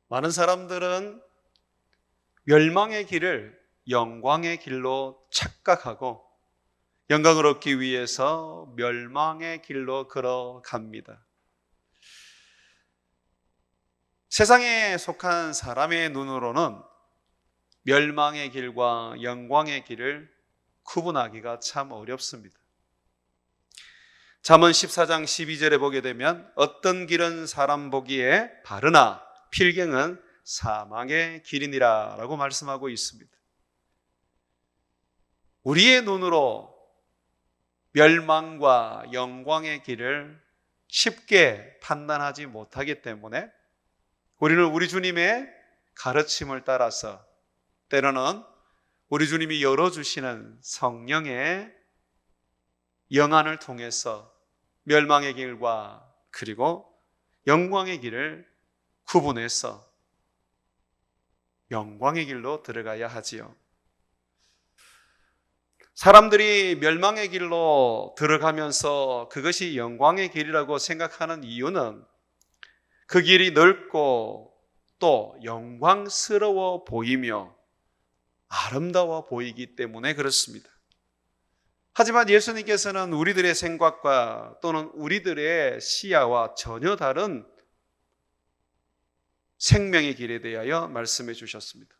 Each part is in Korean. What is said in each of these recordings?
많은 사람들은 멸망의 길을 영광의 길로 착각하고 영광을 얻기 위해서 멸망의 길로 걸어갑니다. 세상에 속한 사람의 눈으로는 멸망의 길과 영광의 길을 구분하기가 참 어렵습니다. 잠언 14장 12절에 보게 되면 어떤 길은 사람 보기에 바르나 필경은 사망의 길이니라 라고 말씀하고 있습니다. 우리의 눈으로 멸망과 영광의 길을 쉽게 판단하지 못하기 때문에 우리는 우리 주님의 가르침을 따라서 때로는 우리 주님이 열어주시는 성령의 영안을 통해서 멸망의 길과 그리고 영광의 길을 구분해서 영광의 길로 들어가야 하지요. 사람들이 멸망의 길로 들어가면서 그것이 영광의 길이라고 생각하는 이유는 그 길이 넓고 또 영광스러워 보이며 아름다워 보이기 때문에 그렇습니다. 하지만 예수님께서는 우리들의 생각과 또는 우리들의 시야와 전혀 다른 생명의 길에 대하여 말씀해 주셨습니다.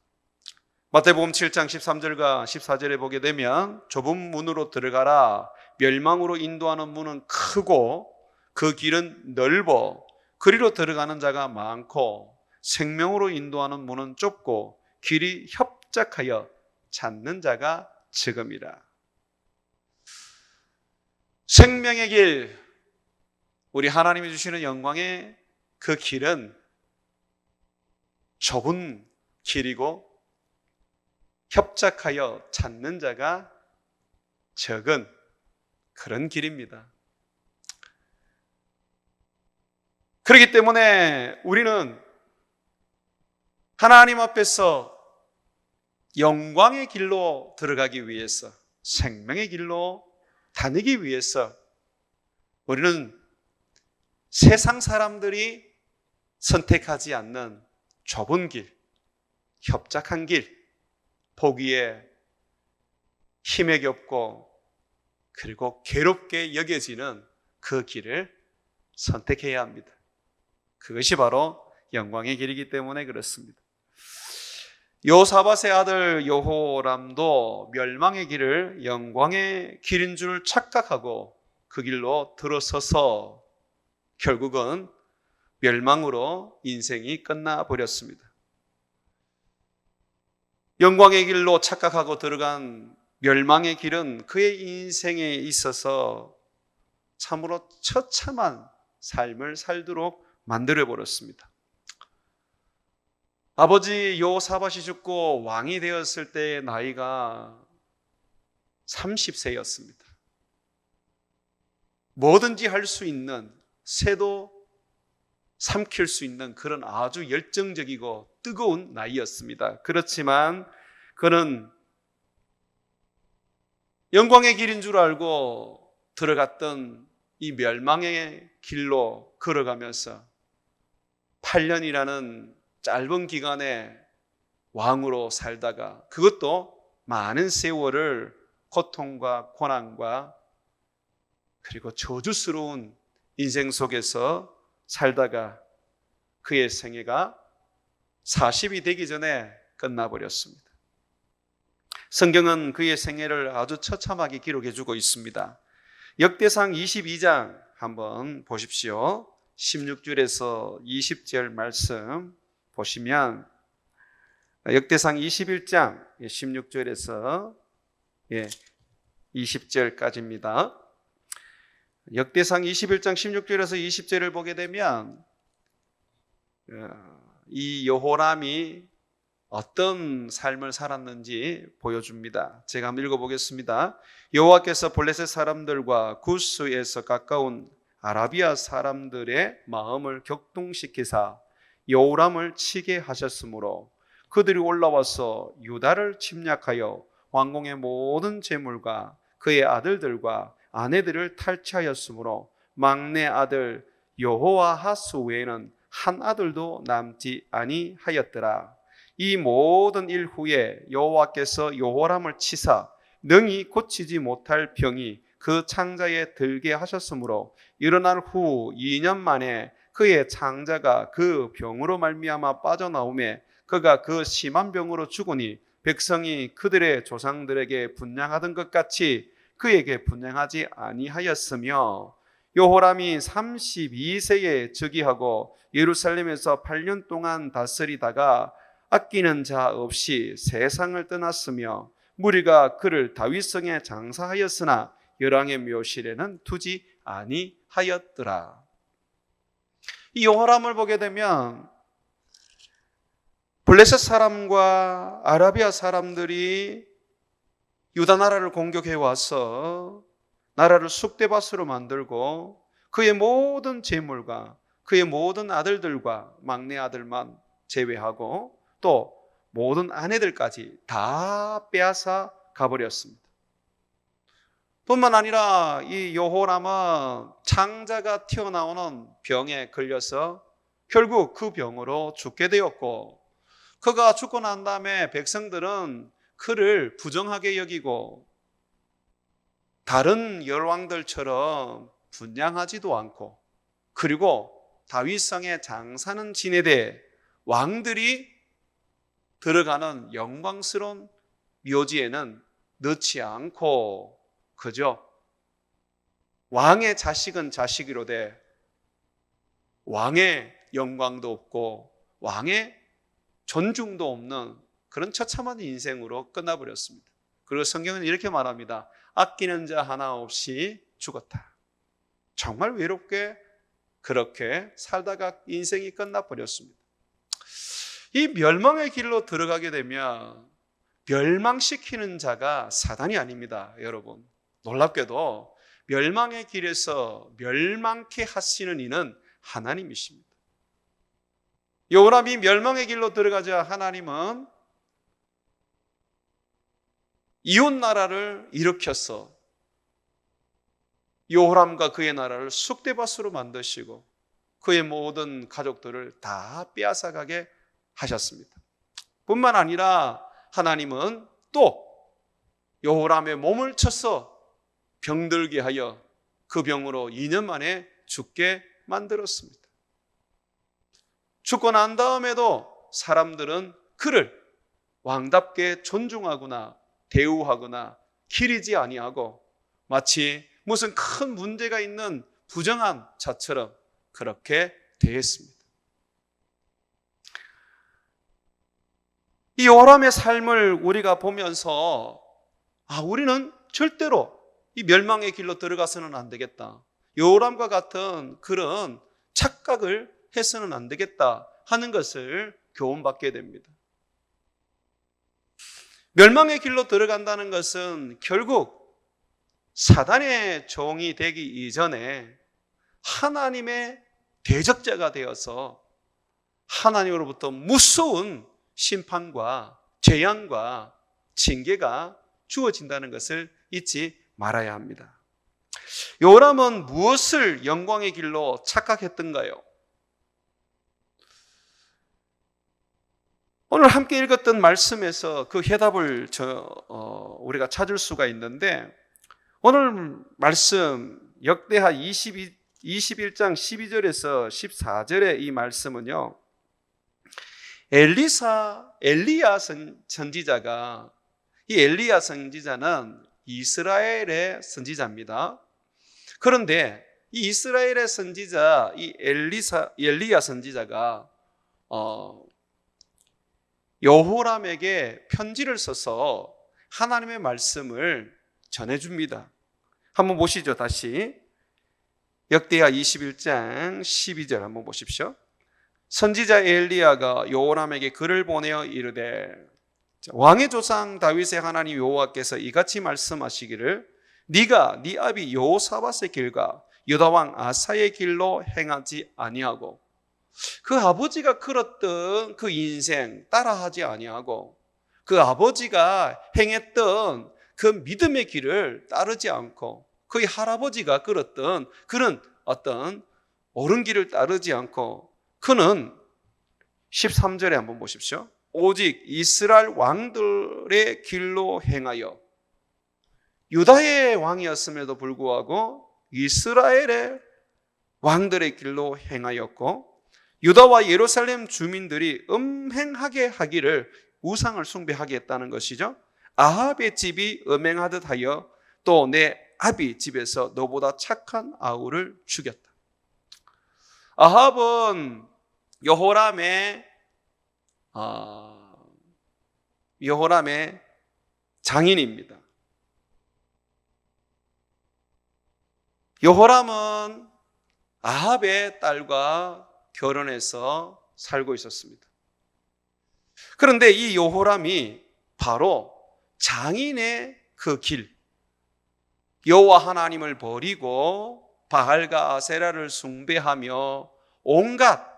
마태복음 7장 13절과 14절에 보게 되면 좁은 문으로 들어가라. 멸망으로 인도하는 문은 크고 그 길은 넓어 그리로 들어가는 자가 많고 생명으로 인도하는 문은 좁고 길이 협착하여 찾는 자가 적음이라. 생명의 길, 우리 하나님이 주시는 영광의 그 길은 좁은 길이고 협착하여 찾는 자가 적은 그런 길입니다. 그렇기 때문에 우리는 하나님 앞에서 영광의 길로 들어가기 위해서, 생명의 길로 다니기 위해서 우리는 세상 사람들이 선택하지 않는 좁은 길, 협착한 길, 보기에 힘에 겹고 그리고 괴롭게 여겨지는 그 길을 선택해야 합니다. 그것이 바로 영광의 길이기 때문에 그렇습니다. 요사밧의 아들 여호람도 멸망의 길을 영광의 길인 줄 착각하고 그 길로 들어서서 결국은 멸망으로 인생이 끝나버렸습니다. 영광의 길로 착각하고 들어간 멸망의 길은 그의 인생에 있어서 참으로 처참한 삶을 살도록 만들어버렸습니다. 아버지 여호사밧이 죽고 왕이 되었을 때의 나이가 30세였습니다. 뭐든지 할 수 있는, 새도 삼킬 수 있는 그런 아주 열정적이고 뜨거운 나이였습니다. 그렇지만 그는 영광의 길인 줄 알고 들어갔던 이 멸망의 길로 걸어가면서 8년이라는 짧은 기간에 왕으로 살다가 그것도 많은 세월을 고통과 고난과 그리고 저주스러운 인생 속에서 살다가 그의 생애가 40이 되기 전에 끝나버렸습니다. 성경은 그의 생애를 아주 처참하게 기록해주고 있습니다. 역대상 22장 한번 보십시오. 16절에서 20절 말씀 보시면 역대상 21장 16절에서 20절까지입니다. 역대상 21장 16절에서 20절을 보게 되면 이 여호람이 어떤 삶을 살았는지 보여줍니다. 제가 한번 읽어보겠습니다. 여호와께서 블레셋 사람들과 구스에서 가까운 아라비아 사람들의 마음을 격동시키사 여호람을 치게 하셨으므로 그들이 올라와서 유다를 침략하여 왕궁의 모든 재물과 그의 아들들과 아내들을 탈취하였으므로 막내 아들 여호아하스 외에는 한 아들도 남지 아니하였더라. 이 모든 일 후에 여호와께서 여호람을 치사 능히 고치지 못할 병이 그 창자에 들게 하셨으므로 일어난 후 2년 만에 그의 창자가 그 병으로 말미암아 빠져나오매 그가 그 심한 병으로 죽으니 백성이 그들의 조상들에게 분향하던 것 같이 그에게 분향하지 아니하였으며 여호람이 32세에 즉위하고 예루살렘에서 8년 동안 다스리다가 아끼는 자 없이 세상을 떠났으며 무리가 그를 다윗성에 장사하였으나 열왕의 묘실에는 두지 아니하였더라. 이 여호람을 보게 되면 블레셋 사람과 아라비아 사람들이 유다 나라를 공격해 와서 나라를 쑥대밭으로 만들고 그의 모든 재물과 그의 모든 아들들과 막내 아들만 제외하고 또 모든 아내들까지 다 빼앗아 가버렸습니다. 뿐만 아니라 이 여호람은 창자가 튀어나오는 병에 걸려서 결국 그 병으로 죽게 되었고, 그가 죽고 난 다음에 백성들은 그를 부정하게 여기고 다른 열왕들처럼 분향하지도 않고, 그리고 다윗성의 장사는 지내되 왕들이 들어가는 영광스러운 묘지에는 넣지 않고 그저 왕의 자식은 자식이로되 왕의 영광도 없고 왕의 존중도 없는 그런 처참한 인생으로 끝나버렸습니다. 그리고 성경은 이렇게 말합니다. 아끼는 자 하나 없이 죽었다. 정말 외롭게 그렇게 살다가 인생이 끝나버렸습니다. 이 멸망의 길로 들어가게 되면 멸망시키는 자가 사단이 아닙니다. 여러분, 놀랍게도 멸망의 길에서 멸망케 하시는 이는 하나님이십니다. 여호람이 멸망의 길로 들어가자 하나님은 이웃 나라를 일으켜서 여호람과 그의 나라를 쑥대밭으로 만드시고 그의 모든 가족들을 다 빼앗아가게 하셨습니다. 뿐만 아니라 하나님은 또 여호람의 몸을 쳐서 병들게 하여 그 병으로 2년 만에 죽게 만들었습니다. 죽고 난 다음에도 사람들은 그를 왕답게 존중하거나 대우하거나 기리지 아니하고 마치 무슨 큰 문제가 있는 부정한 자처럼 그렇게 대했습니다. 이 여호람의 삶을 우리가 보면서 우리는 절대로 이 멸망의 길로 들어가서는 안 되겠다. 여호람과 같은 그런 착각을 해서는 안 되겠다 하는 것을 교훈받게 됩니다. 멸망의 길로 들어간다는 것은 결국 사단의 종이 되기 이전에 하나님의 대적자가 되어서 하나님으로부터 무서운 심판과 재앙과 징계가 주어진다는 것을 잊지 말아야 합니다. 여호람은 무엇을 영광의 길로 착각했던가요? 오늘 함께 읽었던 말씀에서 그 해답을 우리가 찾을 수가 있는데, 오늘 말씀 역대하 21장 12절에서 14절의 이 말씀은요, 엘리야 선지자가, 이 엘리야 선지자는 이스라엘의 선지자입니다. 그런데 이 이스라엘의 선지자, 이 엘리야 선지자가 여호람에게 편지를 써서 하나님의 말씀을 전해줍니다. 한번 보시죠. 다시 역대하 21장 12절 한번 보십시오. 선지자 엘리야가 여호람에게 글을 보내어 이르되, 왕의 조상 다윗의 하나님 여호와께서 이같이 말씀하시기를 네가 네 아비 여호사밧의 길과 유다 왕 아사의 길로 행하지 아니하고 그 아버지가 걸었던 그 인생 따라하지 아니하고 그 아버지가 행했던 그 믿음의 길을 따르지 않고 그의 할아버지가 걸었던 그런 어떤 옳은 길을 따르지 않고 그는 13절에 한번 보십시오. 오직 이스라엘 왕들의 길로 행하여, 유다의 왕이었음에도 불구하고 이스라엘의 왕들의 길로 행하였고, 유다와 예루살렘 주민들이 음행하게 하기를, 우상을 숭배하게 했다는 것이죠. 아합의 집이 음행하듯 하여 또 내 아비 집에서 너보다 착한 아우를 죽였다. 아합은 여호람의 장인입니다. 여호람은 아합의 딸과 결혼해서 살고 있었습니다. 그런데 이 여호람이 바로 장인의 그 길, 여호와 하나님을 버리고 바알과 아세라를 숭배하며 온갖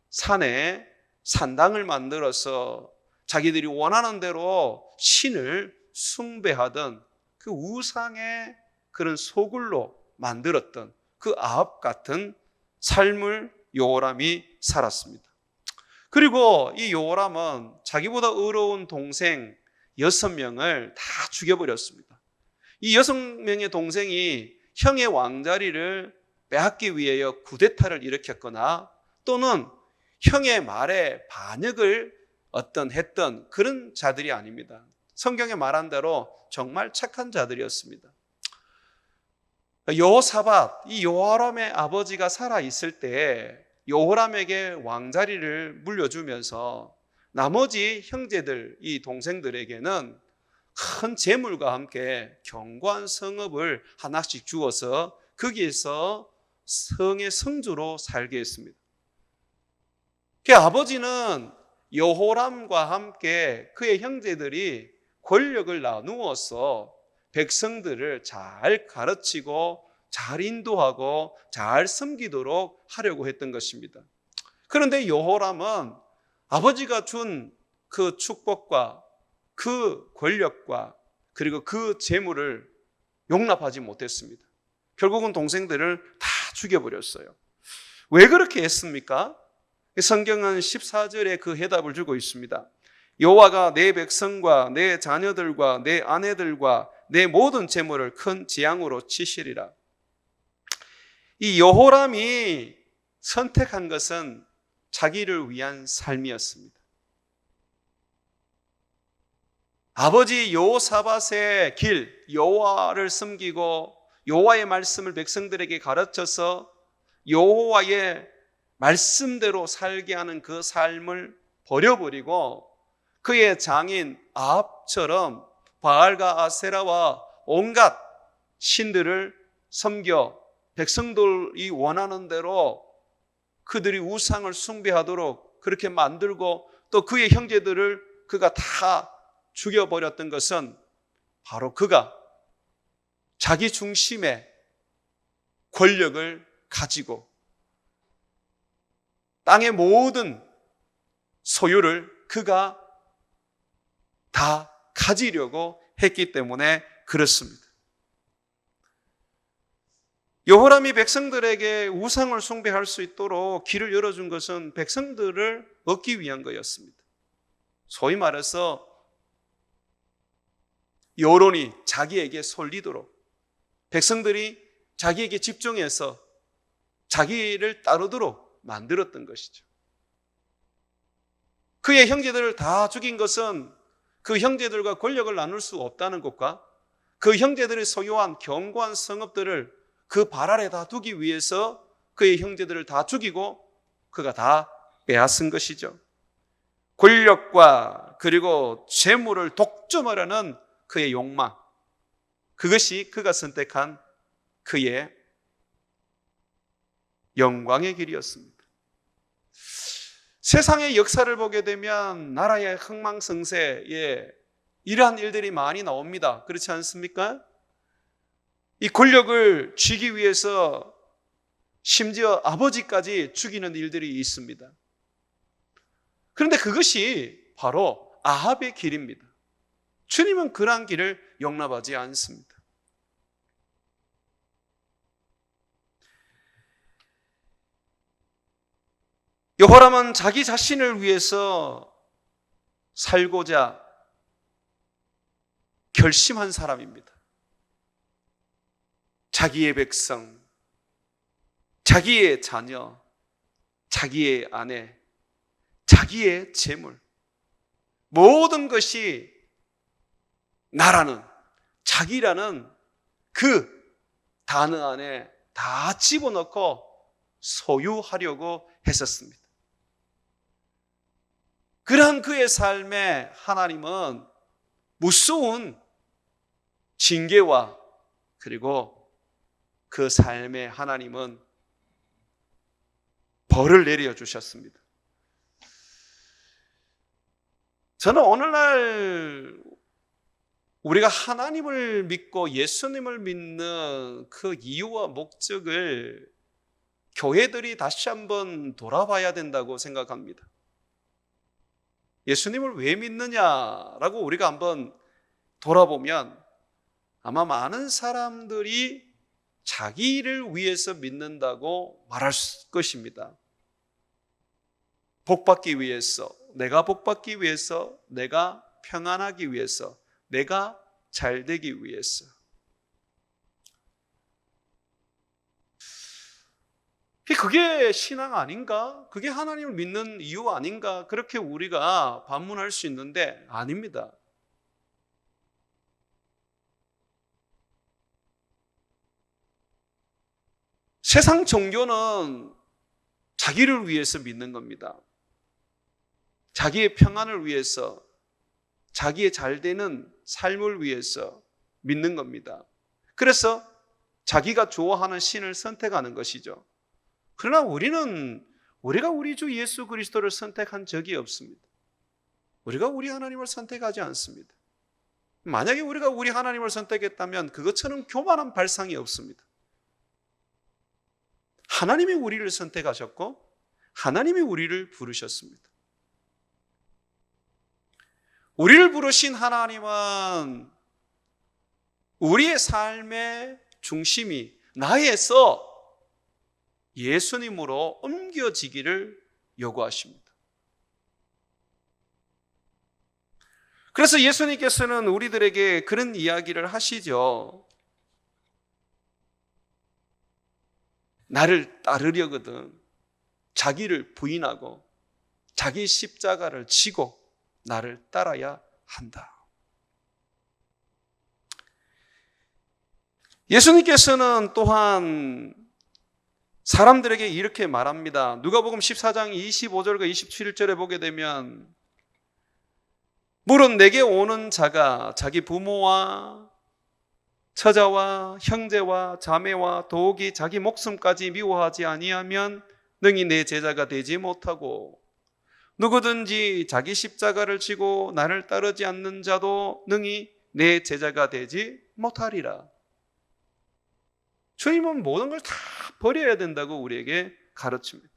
산에 산당을 만들어서 자기들이 원하는 대로 신을 숭배하던 그 우상의 그런 소굴로 만들었던 그 아합 같은 삶을 여호람이 살았습니다. 그리고 이 여호람은 자기보다 어려운 동생 6명을 다 죽여버렸습니다. 이 6명의 동생이 형의 왕자리를 빼앗기 위하여 쿠데타를 일으켰거나 또는 형의 말에 반역을 했던 그런 자들이 아닙니다. 성경에 말한 대로 정말 착한 자들이었습니다. 여호사밧, 이 여호람의 아버지가 살아있을 때 여호람에게 왕자리를 물려주면서 나머지 형제들, 이 동생들에게는 큰 재물과 함께 견고한 성읍을 하나씩 주어서 거기에서 성의 성주로 살게 했습니다. 그 아버지는 여호람과 함께 그의 형제들이 권력을 나누어서 백성들을 잘 가르치고 잘 인도하고 잘 섬기도록 하려고 했던 것입니다. 그런데 여호람은 아버지가 준 그 축복과 그 권력과 그리고 그 재물을 용납하지 못했습니다. 결국은 동생들을 다 죽여버렸어요. 왜 그렇게 했습니까? 성경은 14절에 그 해답을 주고 있습니다. 여호와가 내 백성과 내 자녀들과 내 아내들과 내 모든 재물을 큰 재앙으로 치시리라. 이 여호람이 선택한 것은 자기를 위한 삶이었습니다. 아버지 여호사밧의 길, 여호와를 섬기고 여호와의 말씀을 백성들에게 가르쳐서 여호와의 말씀대로 살게 하는 그 삶을 버려버리고 그의 장인 아합처럼 바알과 아세라와 온갖 신들을 섬겨 백성들이 원하는 대로 그들이 우상을 숭배하도록 그렇게 만들고 또 그의 형제들을 그가 다 죽여버렸던 것은 바로 그가 자기 중심의 권력을 가지고 땅의 모든 소유를 그가 다 가지려고 했기 때문에 그렇습니다. 여호람이 백성들에게 우상을 숭배할 수 있도록 길을 열어준 것은 백성들을 얻기 위한 거였습니다. 소위 말해서 여론이 자기에게 쏠리도록 백성들이 자기에게 집중해서 자기를 따르도록 만들었던 것이죠. 그의 형제들을 다 죽인 것은 그 형제들과 권력을 나눌 수 없다는 것과 그 형제들이 소유한 견고한 성읍들을 그 발 아래 다 두기 위해서 그의 형제들을 다 죽이고 그가 다 빼앗은 것이죠. 권력과 그리고 재물을 독점하려는 그의 욕망, 그것이 그가 선택한 그의 영광의 길이었습니다. 세상의 역사를 보게 되면 나라의 흥망성쇠에 이러한 일들이 많이 나옵니다. 그렇지 않습니까? 이 권력을 쥐기 위해서 심지어 아버지까지 죽이는 일들이 있습니다. 그런데 그것이 바로 아합의 길입니다. 주님은 그러한 길을 용납하지 않습니다. 여호람은 자기 자신을 위해서 살고자 결심한 사람입니다. 자기의 백성, 자기의 자녀, 자기의 아내, 자기의 재물, 모든 것이 나라는, 자기라는 그 단어 안에 다 집어넣고 소유하려고 했었습니다. 그러한 그의 삶에 하나님은 무서운 징계와 그리고 그 삶에 하나님은 벌을 내려주셨습니다. 저는 오늘날 우리가 하나님을 믿고 예수님을 믿는 그 이유와 목적을 교회들이 다시 한번 돌아봐야 된다고 생각합니다. 예수님을 왜 믿느냐라고 우리가 한번 돌아보면 아마 많은 사람들이 자기를 위해서 믿는다고 말할 것입니다. 복받기 위해서, 내가 복받기 위해서, 내가 평안하기 위해서, 내가 잘되기 위해서. 그게 신앙 아닌가? 그게 하나님을 믿는 이유 아닌가? 그렇게 우리가 반문할 수 있는데 아닙니다. 세상 종교는 자기를 위해서 믿는 겁니다. 자기의 평안을 위해서, 자기의 잘되는 삶을 위해서 믿는 겁니다. 그래서 자기가 좋아하는 신을 선택하는 것이죠. 그러나 우리가 우리 주 예수 그리스도를 선택한 적이 없습니다. 우리가 우리 하나님을 선택하지 않습니다. 만약에 우리가 우리 하나님을 선택했다면 그것처럼 교만한 발상이 없습니다. 하나님이 우리를 선택하셨고 하나님이 우리를 부르셨습니다. 우리를 부르신 하나님은 우리의 삶의 중심이 나에서 예수님으로 옮겨지기를 요구하십니다. 그래서 예수님께서는 우리들에게 그런 이야기를 하시죠. 나를 따르려거든 자기를 부인하고 자기 십자가를 지고 나를 따라야 한다. 예수님께서는 또한 사람들에게 이렇게 말합니다. 누가복음 14장 25절과 27절에 보게 되면 물은 내게 오는 자가 자기 부모와 처자와 형제와 자매와 더욱이 자기 목숨까지 미워하지 아니하면 능히 내 제자가 되지 못하고 누구든지 자기 십자가를 지고 나를 따르지 않는 자도 능히 내 제자가 되지 못하리라. 주님은 모든 걸 다 버려야 된다고 우리에게 가르칩니다.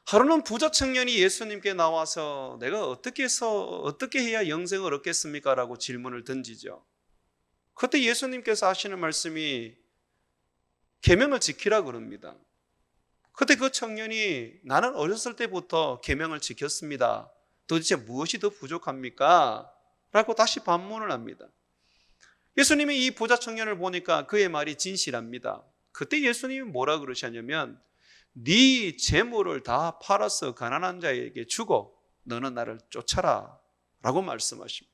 하루는 부자 청년이 예수님께 나와서 내가 어떻게 해야 영생을 얻겠습니까? 라고 질문을 던지죠. 그때 예수님께서 하시는 말씀이 계명을 지키라 그럽니다. 그때 그 청년이 나는 어렸을 때부터 계명을 지켰습니다. 도대체 무엇이 더 부족합니까? 라고 다시 반문을 합니다. 예수님이 이 부자 청년을 보니까 그의 말이 진실합니다. 그때 예수님이 뭐라 그러셨냐면 네 재물을 다 팔아서 가난한 자에게 주고 너는 나를 쫓아라 라고 말씀하십니다.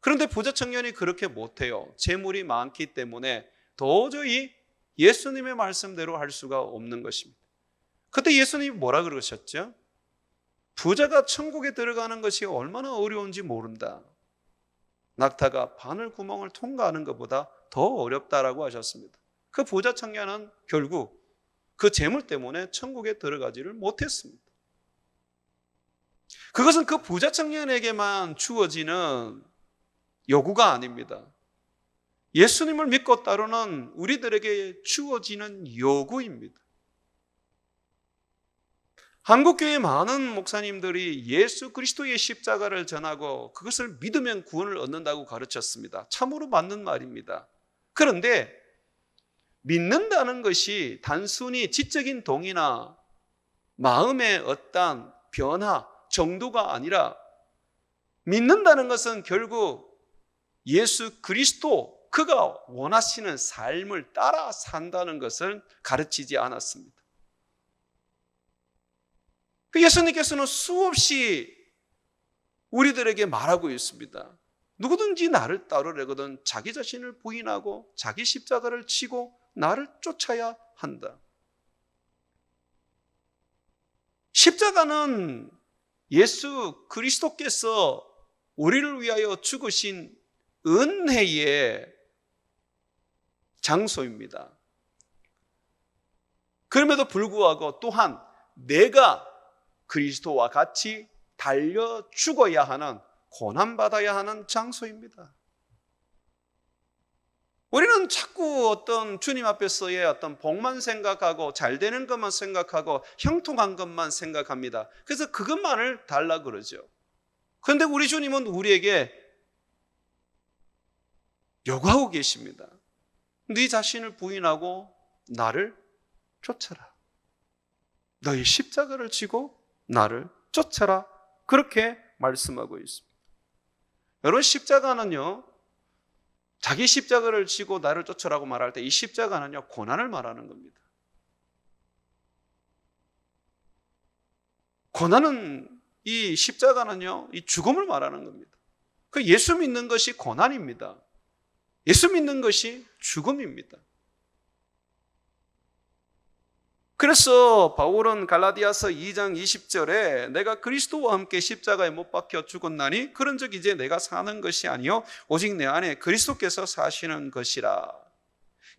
그런데 부자 청년이 그렇게 못해요. 재물이 많기 때문에 도저히 예수님의 말씀대로 할 수가 없는 것입니다. 그때 예수님이 뭐라 그러셨죠? 부자가 천국에 들어가는 것이 얼마나 어려운지 모른다. 낙타가 바늘 구멍을 통과하는 것보다 더 어렵다라고 하셨습니다. 그 부자 청년은 결국 그 재물 때문에 천국에 들어가지를 못했습니다. 그것은 그 부자 청년에게만 주어지는 요구가 아닙니다. 예수님을 믿고 따르는 우리들에게 주어지는 요구입니다. 한국교회 많은 목사님들이 예수 그리스도의 십자가를 전하고 그것을 믿으면 구원을 얻는다고 가르쳤습니다. 참으로 맞는 말입니다. 그런데 믿는다는 것이 단순히 지적인 동의나 마음의 어떤 변화 정도가 아니라 믿는다는 것은 결국 예수 그리스도 그가 원하시는 삶을 따라 산다는 것을 가르치지 않았습니다. 예수님께서는 수없이 우리들에게 말하고 있습니다. 누구든지 나를 따르려거든 자기 자신을 부인하고 자기 십자가를 지고 나를 쫓아야 한다. 십자가는 예수 그리스도께서 우리를 위하여 죽으신 은혜의 장소입니다. 그럼에도 불구하고 또한 내가 그리스도와 같이 달려 죽어야 하는, 고난받아야 하는 장소입니다. 우리는 자꾸 어떤 주님 앞에서의 어떤 복만 생각하고 잘 되는 것만 생각하고 형통한 것만 생각합니다. 그래서 그것만을 달라 그러죠. 그런데 우리 주님은 우리에게 요구하고 계십니다. 네 자신을 부인하고 나를 쫓아라. 너의 십자가를 지고 나를 쫓아라. 그렇게 말씀하고 있습니다. 여러분, 십자가는요, 자기 십자가를 지고 나를 쫓아라고 말할 때 이 십자가는요, 고난을 말하는 겁니다. 고난은, 이 십자가는요, 이 죽음을 말하는 겁니다. 그 예수 믿는 것이 고난입니다. 예수 믿는 것이 죽음입니다. 그래서 바울은 갈라디아서 2장 20절에 내가 그리스도와 함께 십자가에 못 박혀 죽었나니 그런즉 이제 내가 사는 것이 아니요 오직 내 안에 그리스도께서 사시는 것이라.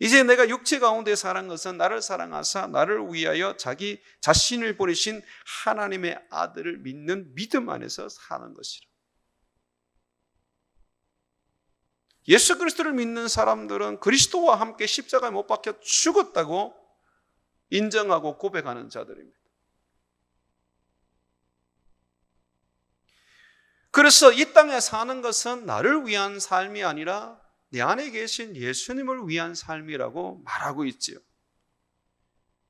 이제 내가 육체 가운데 사는 것은 나를 사랑하사 나를 위하여 자기 자신을 보내신 하나님의 아들을 믿는 믿음 안에서 사는 것이라. 예수 그리스도를 믿는 사람들은 그리스도와 함께 십자가에 못 박혀 죽었다고 인정하고 고백하는 자들입니다. 그래서 이 땅에 사는 것은 나를 위한 삶이 아니라 내 안에 계신 예수님을 위한 삶이라고 말하고 있지요.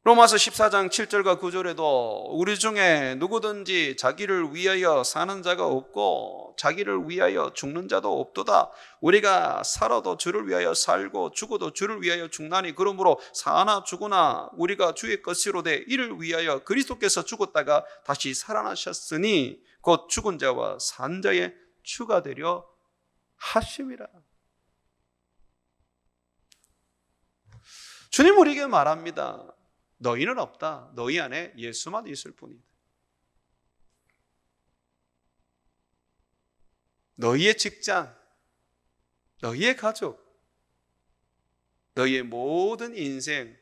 로마서 14장 7절과 9절에도 우리 중에 누구든지 자기를 위하여 사는 자가 없고 자기를 위하여 죽는 자도 없도다. 우리가 살아도 주를 위하여 살고 죽어도 주를 위하여 죽나니 그러므로 사나 죽으나 우리가 주의 것이로되 이를 위하여 그리스도께서 죽었다가 다시 살아나셨으니 곧 죽은 자와 산 자의 주가 되려 하심이라. 주님 우리에게 말합니다. 너희는 없다. 너희 안에 예수만 있을 뿐이다. 너희의 직장, 너희의 가족, 너희의 모든 인생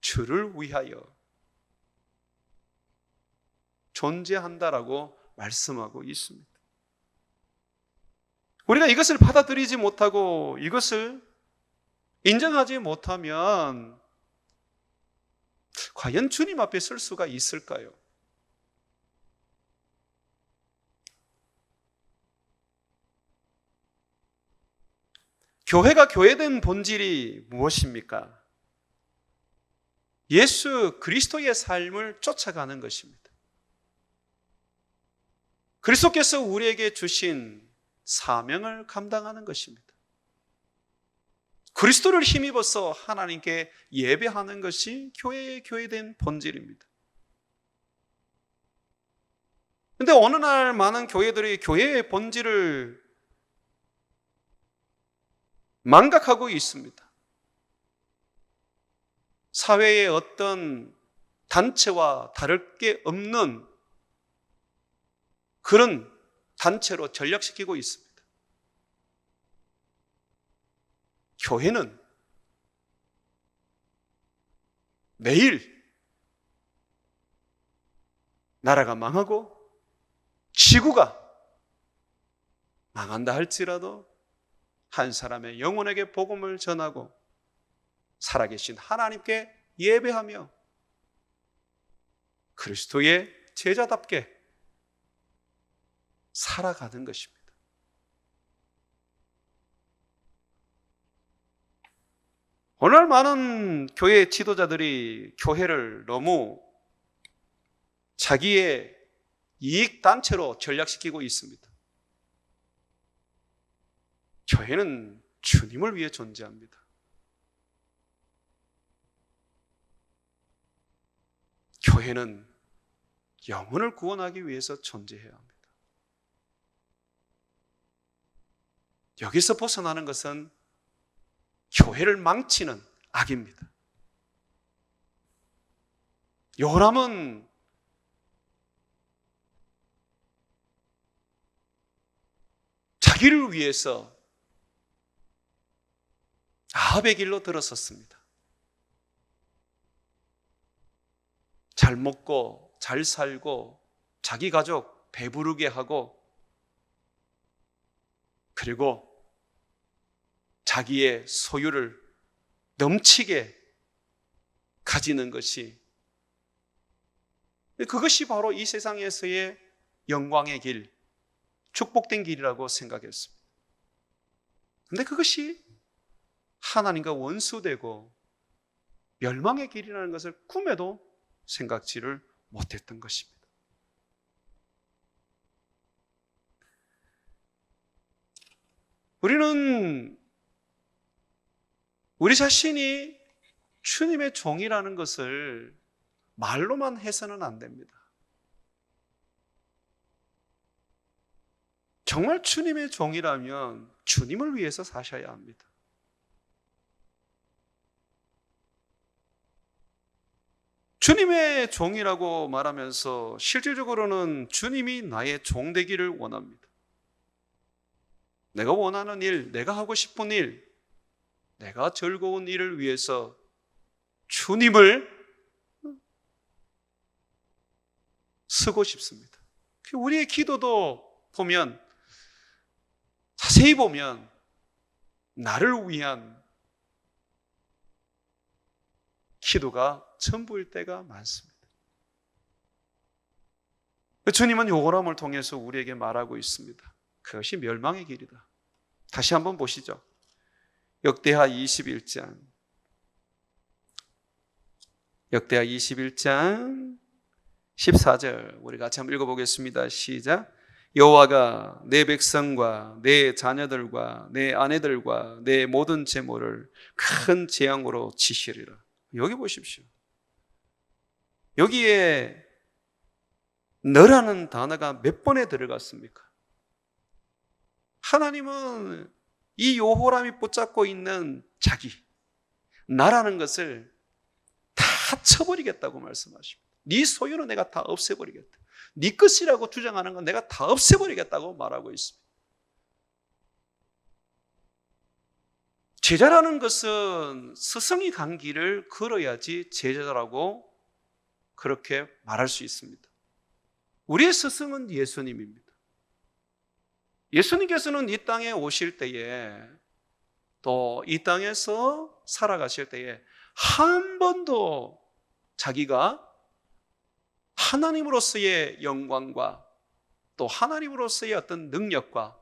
주를 위하여 존재한다라고 말씀하고 있습니다. 우리가 이것을 받아들이지 못하고 이것을 인정하지 못하면 과연 주님 앞에 설 수가 있을까요? 교회가 교회된 본질이 무엇입니까? 예수 그리스도의 삶을 쫓아가는 것입니다. 그리스도께서 우리에게 주신 사명을 감당하는 것입니다. 그리스도를 힘입어서 하나님께 예배하는 것이 교회의 교회된 본질입니다. 그런데 어느 날 많은 교회들이 교회의 본질을 망각하고 있습니다. 사회의 어떤 단체와 다를 게 없는 그런 단체로 전락시키고 있습니다. 교회는 내일 나라가 망하고 지구가 망한다 할지라도 한 사람의 영혼에게 복음을 전하고 살아계신 하나님께 예배하며 그리스도의 제자답게 살아가는 것입니다. 오늘 많은 교회 지도자들이 교회를 너무 자기의 이익 단체로 전략시키고 있습니다. 교회는 주님을 위해 존재합니다. 교회는 영혼을 구원하기 위해서 존재해야 합니다. 여기서 벗어나는 것은 교회를 망치는 악입니다. 요람은 자기를 위해서 아합의 길로 들어섰습니다. 잘 먹고 잘 살고 자기 가족 배부르게 하고 그리고 자기의 소유를 넘치게 가지는 것이, 그것이 바로 이 세상에서의 영광의 길, 축복된 길이라고 생각했습니다. 그런데 그것이 하나님과 원수되고 멸망의 길이라는 것을 꿈에도 생각지를 못했던 것입니다. 우리는 우리 자신이 주님의 종이라는 것을 말로만 해서는 안 됩니다. 정말 주님의 종이라면 주님을 위해서 사셔야 합니다. 주님의 종이라고 말하면서 실질적으로는 주님이 나의 종 되기를 원합니다. 내가 원하는 일, 내가 하고 싶은 일, 내가 즐거운 일을 위해서 주님을 쓰고 싶습니다. 우리의 기도도 보면, 자세히 보면 나를 위한 기도가 전부일 때가 많습니다. 주님은 요람을 통해서 우리에게 말하고 있습니다. 그것이 멸망의 길이다. 다시 한번 보시죠. 역대하 21장. 역대하 21장 14절 우리 같이 한번 읽어보겠습니다. 시작. 여호와가 내 백성과 내 자녀들과 내 아내들과 내 모든 재물을 큰 재앙으로 치시리라. 여기 보십시오. 여기에 너라는 단어가 몇 번에 들어갔습니까? 하나님은 이 요호람이 붙잡고 있는 자기, 나라는 것을 다 쳐버리겠다고 말씀하십니다. 네 소유는 내가 다 없애버리겠다. 네 것이라고 주장하는 건 내가 다 없애버리겠다고 말하고 있습니다. 제자라는 것은 스승이 간 길을 걸어야지 제자라고 그렇게 말할 수 있습니다. 우리의 스승은 예수님입니다. 예수님께서는 이 땅에 오실 때에, 또 이 땅에서 살아가실 때에 한 번도 자기가 하나님으로서의 영광과 또 하나님으로서의 어떤 능력과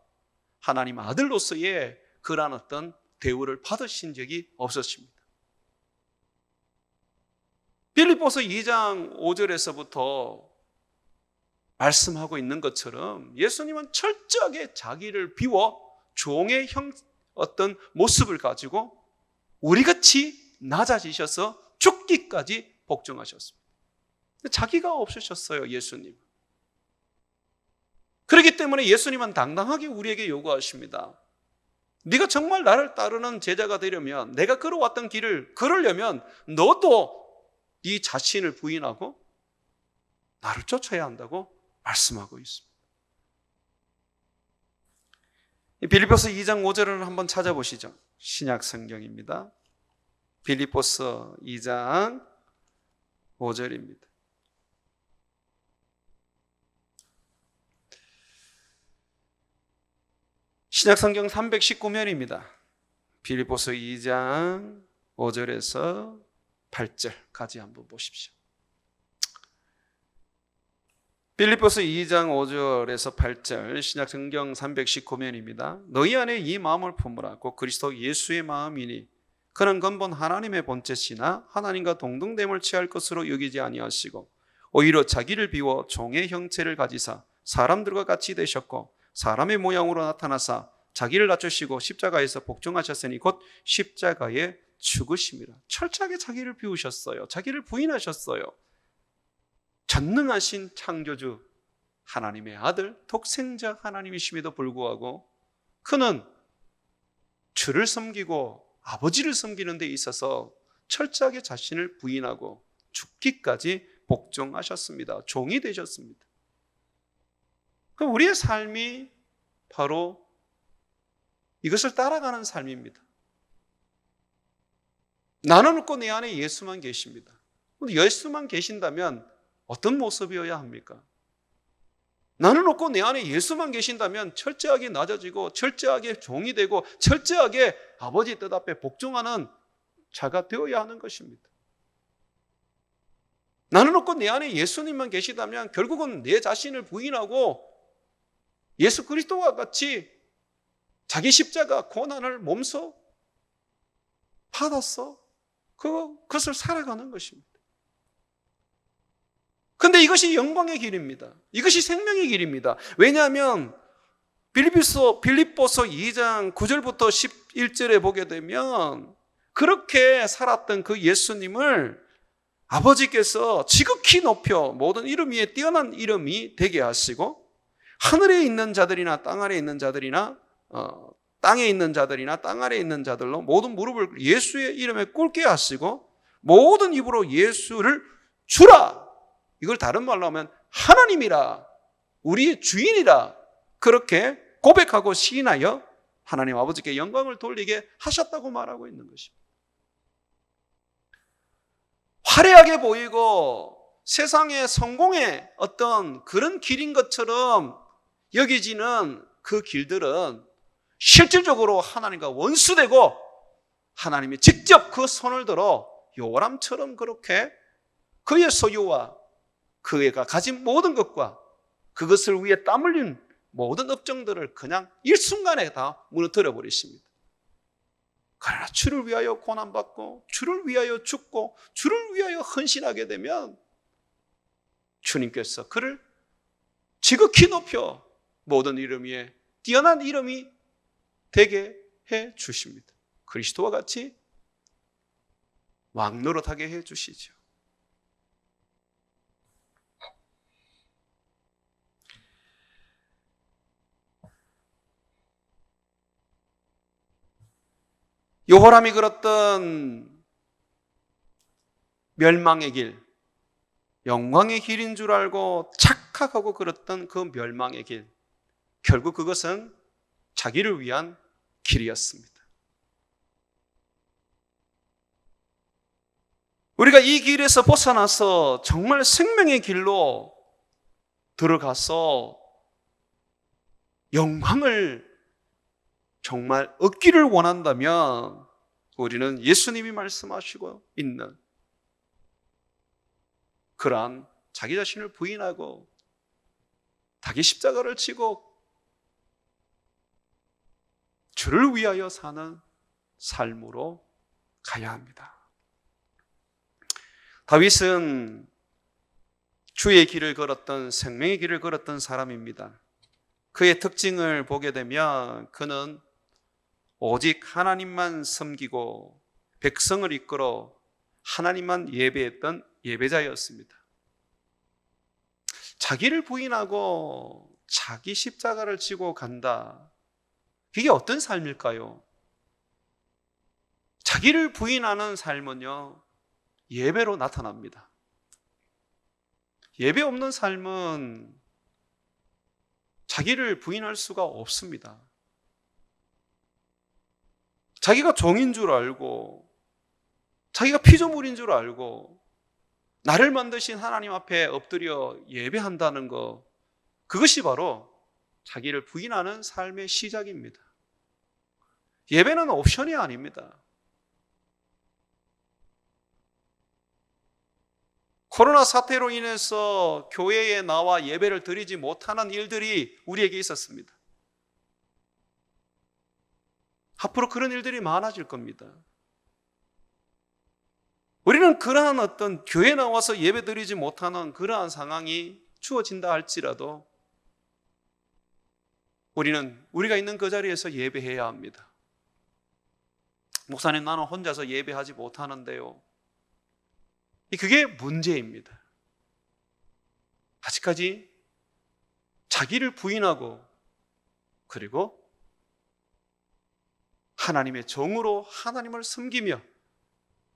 하나님 아들로서의 그러한 어떤 대우를 받으신 적이 없었습니다. 빌립보서 2장 5절에서부터 말씀하고 있는 것처럼 예수님은 철저하게 자기를 비워 종의 어떤 모습을 가지고 우리같이 낮아지셔서 죽기까지 복종하셨습니다. 자기가 없으셨어요, 예수님. 그렇기 때문에 예수님은 당당하게 우리에게 요구하십니다. 네가 정말 나를 따르는 제자가 되려면, 내가 걸어왔던 길을 걸으려면 너도 네 자신을 부인하고 나를 쫓아야 한다고 말씀하고 있습니다. 빌립보서 2장 5절을 한번 찾아보시죠. 신약 성경입니다. 빌립보서 2장 5절입니다. 신약 성경 319면입니다. 빌립보서 2장 5절에서 8절까지 한번 보십시오. 빌립보서 2장 5절에서 8절 신약 성경 319면입니다. 너희 안에 이 마음을 품으라. 곧 그리스도 예수의 마음이니 그는 근본 하나님의 본체시나 하나님과 동등됨을 취할 것으로 여기지 아니하시고 오히려 자기를 비워 종의 형체를 가지사 사람들과 같이 되셨고 사람의 모양으로 나타나사 자기를 낮추시고 십자가에서 복종하셨으니 곧 십자가에 죽으심이라. 철저하게 자기를 비우셨어요. 자기를 부인하셨어요. 전능하신 창조주 하나님의 아들 독생자 하나님이심에도 불구하고 그는 주를 섬기고 아버지를 섬기는 데 있어서 철저하게 자신을 부인하고 죽기까지 복종하셨습니다. 종이 되셨습니다. 그럼 우리의 삶이 바로 이것을 따라가는 삶입니다. 나는 없고 내 안에 예수만 계십니다. 예수만 계신다면 어떤 모습이어야 합니까? 나는 없고 내 안에 예수만 계신다면 철저하게 낮아지고 철저하게 종이 되고 철저하게 아버지 뜻 앞에 복종하는 자가 되어야 하는 것입니다. 나는 없고 내 안에 예수님만 계시다면 결국은 내 자신을 부인하고 예수 그리스도와 같이 자기 십자가 고난을 몸소 받았어 그것을 살아가는 것입니다. 그런데 이것이 영광의 길입니다. 이것이 생명의 길입니다. 왜냐하면 빌립보서 2장 9절부터 11절에 보게 되면 그렇게 살았던 그 예수님을 아버지께서 지극히 높여 모든 이름 위에 뛰어난 이름이 되게 하시고 하늘에 있는 자들이나 땅 아래에 있는 자들이나 땅에 있는 자들이나 땅 아래에 있는 자들로 모든 무릎을 예수의 이름에 꿇게 하시고 모든 입으로 예수를 주라. 이걸 다른 말로 하면 하나님이라 우리의 주인이라 그렇게 고백하고 시인하여 하나님 아버지께 영광을 돌리게 하셨다고 말하고 있는 것입니다. 화려하게 보이고 세상의 성공의 어떤 그런 길인 것처럼 여기지는 그 길들은 실질적으로 하나님과 원수되고 하나님이 직접 그 손을 들어 요람처럼 그렇게 그의 소유와 그가 가진 모든 것과 그것을 위해 땀 흘린 모든 업종들을 그냥 일순간에 다 무너뜨려 버리십니다. 그러나 주를 위하여 고난받고 주를 위하여 죽고 주를 위하여 헌신하게 되면 주님께서 그를 지극히 높여 모든 이름 위에 뛰어난 이름이 되게 해 주십니다. 그리스도와 같이 왕노릇하게 해 주시죠. 여호람이 걸었던 멸망의 길, 영광의 길인 줄 알고 착각하고 걸었던 그 멸망의 길, 결국 그것은 자기를 위한 길이었습니다. 우리가 이 길에서 벗어나서 정말 생명의 길로 들어가서 영광을 정말 얻기를 원한다면 우리는 예수님이 말씀하시고 있는 그러한 자기 자신을 부인하고 자기 십자가를 지고 주를 위하여 사는 삶으로 가야 합니다. 다윗은 주의 길을 걸었던 생명의 길을 걸었던 사람입니다. 그의 특징을 보게 되면 그는 오직 하나님만 섬기고 백성을 이끌어 하나님만 예배했던 예배자였습니다. 자기를 부인하고 자기 십자가를 지고 간다. 이게 어떤 삶일까요? 자기를 부인하는 삶은요, 예배로 나타납니다. 예배 없는 삶은 자기를 부인할 수가 없습니다. 자기가 종인 줄 알고 자기가 피조물인 줄 알고 나를 만드신 하나님 앞에 엎드려 예배한다는 것, 그것이 바로 자기를 부인하는 삶의 시작입니다. 예배는 옵션이 아닙니다. 코로나 사태로 인해서 교회에 나와 예배를 드리지 못하는 일들이 우리에게 있었습니다. 앞으로 그런 일들이 많아질 겁니다. 우리는 그러한 어떤 교회 나와서 예배 드리지 못하는 그러한 상황이 주어진다 할지라도 우리는 우리가 있는 그 자리에서 예배해야 합니다. 목사님, 나는 혼자서 예배하지 못하는데요. 그게 문제입니다. 아직까지 자기를 부인하고 그리고 하나님의 정으로 하나님을 섬기며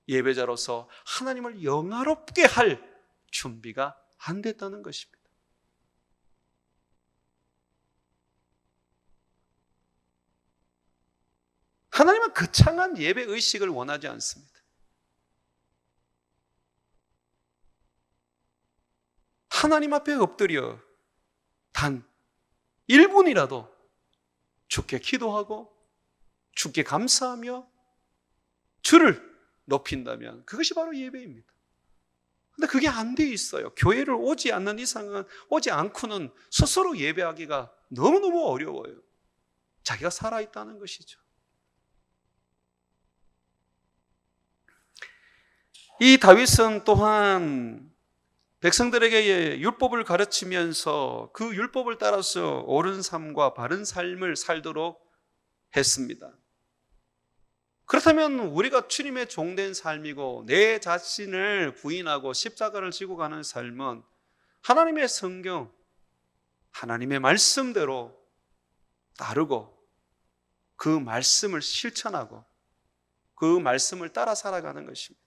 예배자로서 하나님을 영화롭게 할 준비가 안 됐다는 것입니다. 하나님은 거창한 예배 의식을 원하지 않습니다. 하나님 앞에 엎드려 단 1분이라도 주께 기도하고 주께 감사하며 주를 높인다면 그것이 바로 예배입니다. 그런데 그게 안 돼 있어요. 교회를 오지 않는 이상은, 오지 않고는 스스로 예배하기가 너무너무 어려워요. 자기가 살아있다는 것이죠. 이 다윗은 또한 백성들에게 율법을 가르치면서 그 율법을 따라서 옳은 삶과 바른 삶을 살도록 했습니다. 그렇다면 우리가 주님의 종된 삶이고 내 자신을 부인하고 십자가를 지고 가는 삶은 하나님의 성경, 하나님의 말씀대로 따르고 그 말씀을 실천하고 그 말씀을 따라 살아가는 것입니다.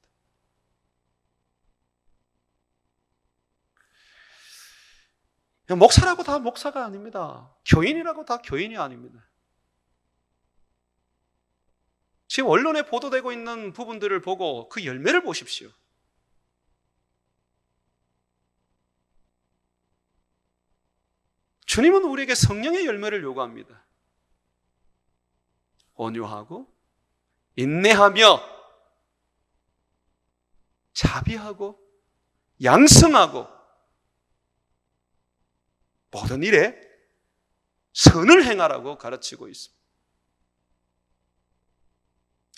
목사라고 다 목사가 아닙니다. 교인이라고 다 교인이 아닙니다. 지금 언론에 보도되고 있는 부분들을 보고 그 열매를 보십시오. 주님은 우리에게 성령의 열매를 요구합니다. 온유하고 인내하며 자비하고 양성하고 모든 일에 선을 행하라고 가르치고 있습니다.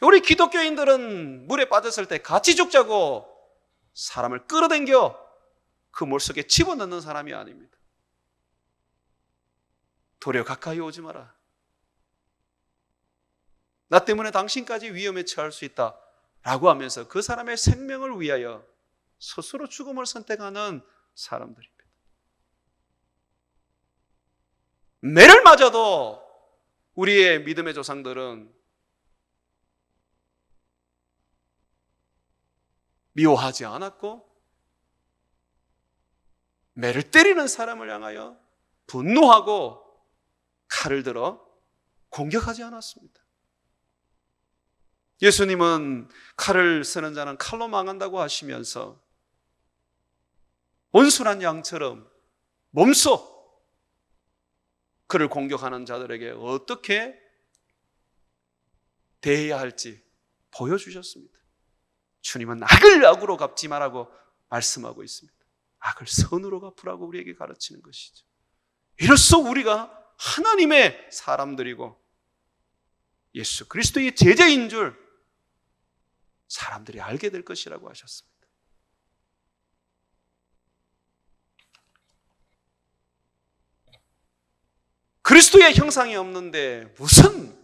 우리 기독교인들은 물에 빠졌을 때 같이 죽자고 사람을 끌어당겨 그 물속에 집어넣는 사람이 아닙니다. 도리어 가까이 오지 마라. 나 때문에 당신까지 위험에 처할 수 있다 라고 하면서 그 사람의 생명을 위하여 스스로 죽음을 선택하는 사람들입니다. 매를 맞아도 우리의 믿음의 조상들은 미워하지 않았고 매를 때리는 사람을 향하여 분노하고 칼을 들어 공격하지 않았습니다. 예수님은 칼을 쓰는 자는 칼로 망한다고 하시면서 온순한 양처럼 몸소 그를 공격하는 자들에게 어떻게 대해야 할지 보여주셨습니다. 주님은 악을 악으로 갚지 말라고 말씀하고 있습니다. 악을 선으로 갚으라고 우리에게 가르치는 것이죠. 이로써 우리가 하나님의 사람들이고 예수 그리스도의 제자인 줄 사람들이 알게 될 것이라고 하셨습니다. 그리스도의 형상이 없는데 무슨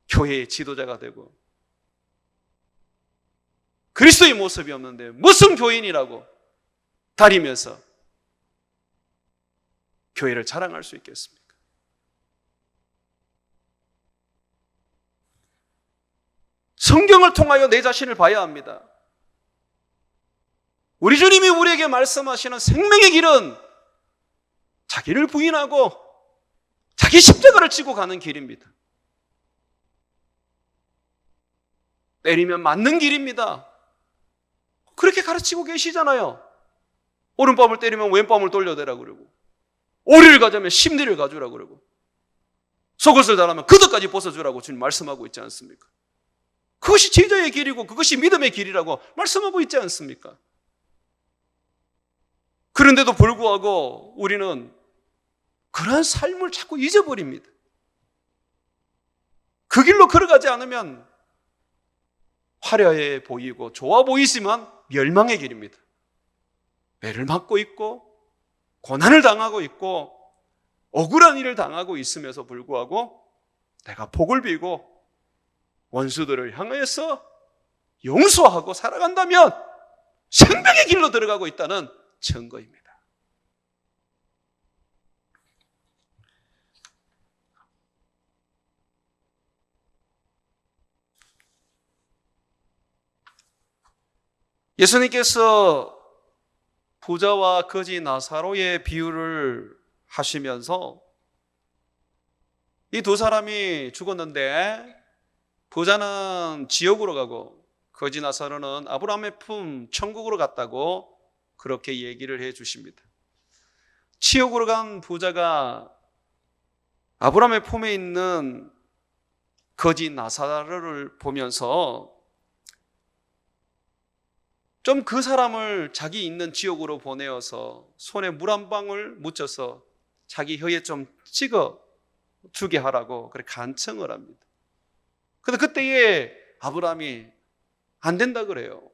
교회의 지도자가 되고 그리스도의 모습이 없는데 무슨 교인이라고 다니면서 교회를 자랑할 수 있겠습니까? 성경을 통하여 내 자신을 봐야 합니다. 우리 주님이 우리에게 말씀하시는 생명의 길은 자기를 부인하고 자기 십자가를 지고 가는 길입니다. 때리면 맞는 길입니다. 그렇게 가르치고 계시잖아요. 오른밤을 때리면 왼밤을 돌려대라 그러고 오리를 가자면 심리를 가주라 그러고 속옷을 달라면 겉옷까지 벗어주라고 주님 말씀하고 있지 않습니까? 그것이 제자의 길이고 그것이 믿음의 길이라고 말씀하고 있지 않습니까? 그런데도 불구하고 우리는 그러한 삶을 자꾸 잊어버립니다. 그 길로 걸어가지 않으면 화려해 보이고 좋아 보이지만 멸망의 길입니다. 매를 맞고 있고 고난을 당하고 있고 억울한 일을 당하고 있음에도 불구하고 내가 복을 빌고 원수들을 향하여서 용서하고 살아간다면 생명의 길로 들어가고 있다는 증거입니다. 예수님께서 부자와 거지 나사로의 비유를 하시면서 이 두 사람이 죽었는데 부자는 지옥으로 가고 거지 나사로는 아브라함의 품 천국으로 갔다고 그렇게 얘기를 해 주십니다. 지옥으로 간 부자가 아브라함의 품에 있는 거지 나사로를 보면서 좀 그 사람을 자기 있는 지옥으로 보내어서 손에 물 한 방울 묻혀서 자기 혀에 좀 찍어 주게 하라고 그렇게 간청을 합니다. 그런데 그때에 아브라함이 안 된다 그래요.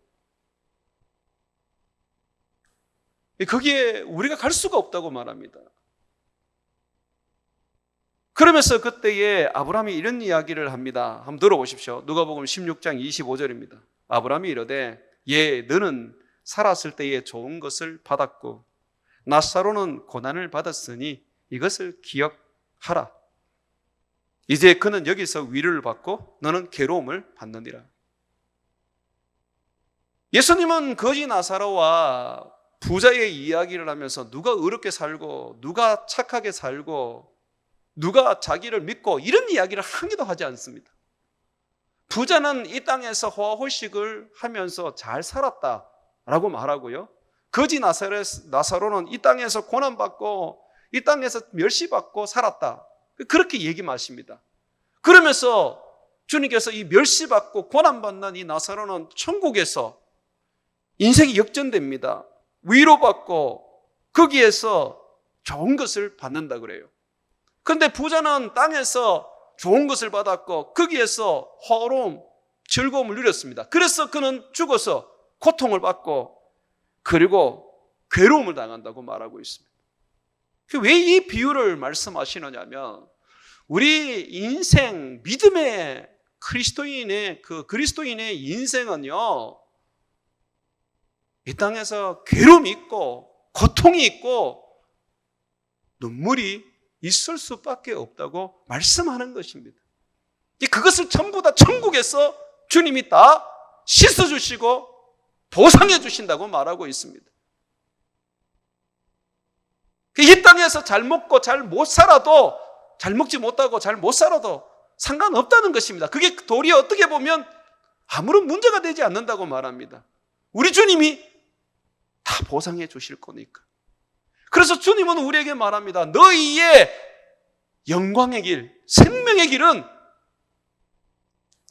거기에 우리가 갈 수가 없다고 말합니다. 그러면서 그때에 아브라함이 이런 이야기를 합니다. 한번 들어보십시오. 누가복음 16장 25절입니다. 아브라함이 이르되 예, 너는 살았을 때에 좋은 것을 받았고 나사로는 고난을 받았으니 이것을 기억하라. 이제 그는 여기서 위로를 받고 너는 괴로움을 받느니라. 예수님은 거지 나사로와 부자의 이야기를 하면서 누가 의롭게 살고 누가 착하게 살고 누가 자기를 믿고 이런 이야기를 한 개도 하지 않습니다. 부자는 이 땅에서 호화호식을 하면서 잘 살았다라고 말하고요. 거지 나사로는 이 땅에서 고난받고 이 땅에서 멸시받고 살았다. 그렇게 얘기하십니다. 그러면서 주님께서 이 멸시받고 고난받는 이 나사로는 천국에서 인생이 역전됩니다. 위로받고 거기에서 좋은 것을 받는다 그래요. 그런데 부자는 땅에서 좋은 것을 받았고 거기에서 호로움, 즐거움을 누렸습니다. 그래서 그는 죽어서 고통을 받고 그리고 괴로움을 당한다고 말하고 있습니다. 왜 이 비유를 말씀하시느냐면 우리 인생, 믿음의 그리스도인의 인생은요, 이 땅에서 괴로움이 있고 고통이 있고 눈물이 있을 수밖에 없다고 말씀하는 것입니다. 그것을 전부 다 천국에서 주님이 다 씻어주시고 보상해 주신다고 말하고 있습니다. 이 땅에서 잘 먹고 잘 못 살아도, 잘 먹지 못하고 잘 못 살아도 상관없다는 것입니다. 그게 도리어 어떻게 보면 아무런 문제가 되지 않는다고 말합니다. 우리 주님이 다 보상해 주실 거니까. 그래서 주님은 우리에게 말합니다. 너희의 영광의 길, 생명의 길은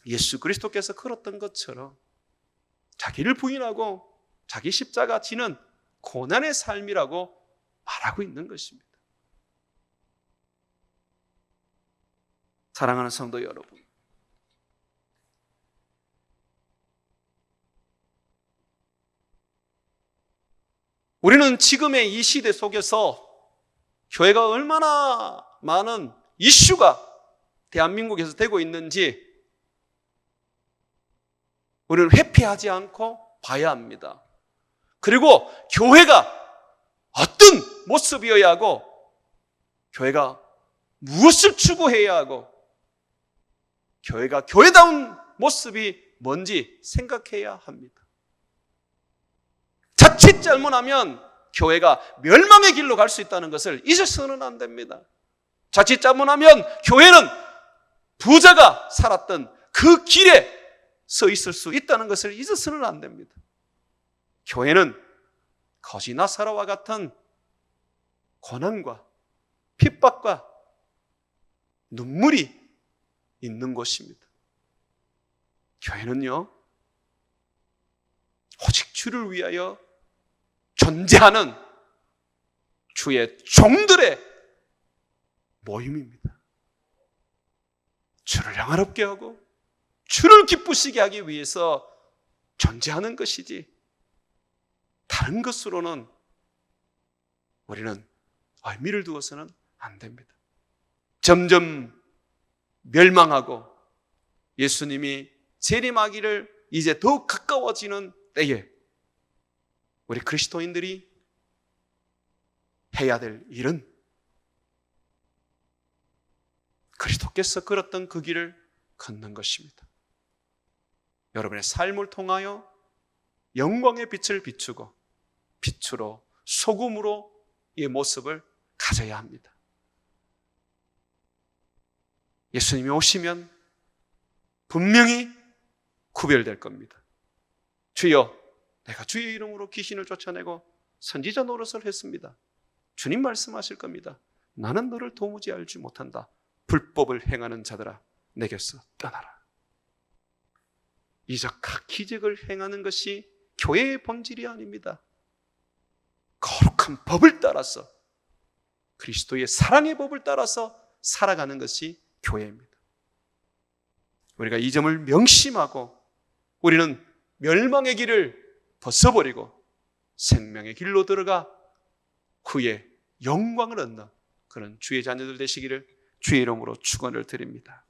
예수 그리스도께서 걸었던 것처럼 자기를 부인하고 자기 십자가 지는 고난의 삶이라고 말하고 있는 것입니다. 사랑하는 성도 여러분, 우리는 지금의 이 시대 속에서 교회가 얼마나 많은 이슈가 대한민국에서 되고 있는지 우리는 회피하지 않고 봐야 합니다. 그리고 교회가 어떤 모습이어야 하고 교회가 무엇을 추구해야 하고 교회가 교회다운 모습이 뭔지 생각해야 합니다. 자칫 잘못하면 교회가 멸망의 길로 갈 수 있다는 것을 잊어서는 안 됩니다. 자칫 잘못하면 교회는 부자가 살았던 그 길에 서 있을 수 있다는 것을 잊어서는 안 됩니다. 교회는 거지 나사로와 같은 고난과 핍박과 눈물이 있는 곳입니다. 교회는요, 오직 주를 위하여 존재하는 주의 종들의 모임입니다. 주를 영화롭게 하고 주를 기쁘시게 하기 위해서 존재하는 것이지 다른 것으로는 우리는 의미를 두어서는 안 됩니다. 점점 멸망하고 예수님이 재림하기를 이제 더욱 가까워지는 때에 우리 그리스도인들이 해야 될 일은 그리스도께서 걸었던 그 길을 걷는 것입니다. 여러분의 삶을 통하여 영광의 빛을 비추고 빛으로 소금으로 이 모습을 가져야 합니다. 예수님이 오시면 분명히 구별될 겁니다. 주여, 내가 주의 이름으로 귀신을 쫓아내고 선지자 노릇을 했습니다. 주님 말씀하실 겁니다. 나는 너를 도무지 알지 못한다. 불법을 행하는 자들아, 내게서 떠나라. 이적과 기적을 행하는 것이 교회의 본질이 아닙니다. 거룩한 법을 따라서, 그리스도의 사랑의 법을 따라서 살아가는 것이 교회입니다. 우리가 이 점을 명심하고 우리는 멸망의 길을 벗어버리고 생명의 길로 들어가 그의 영광을 얻는 그런 주의 자녀들 되시기를 주의 이름으로 축원을 드립니다.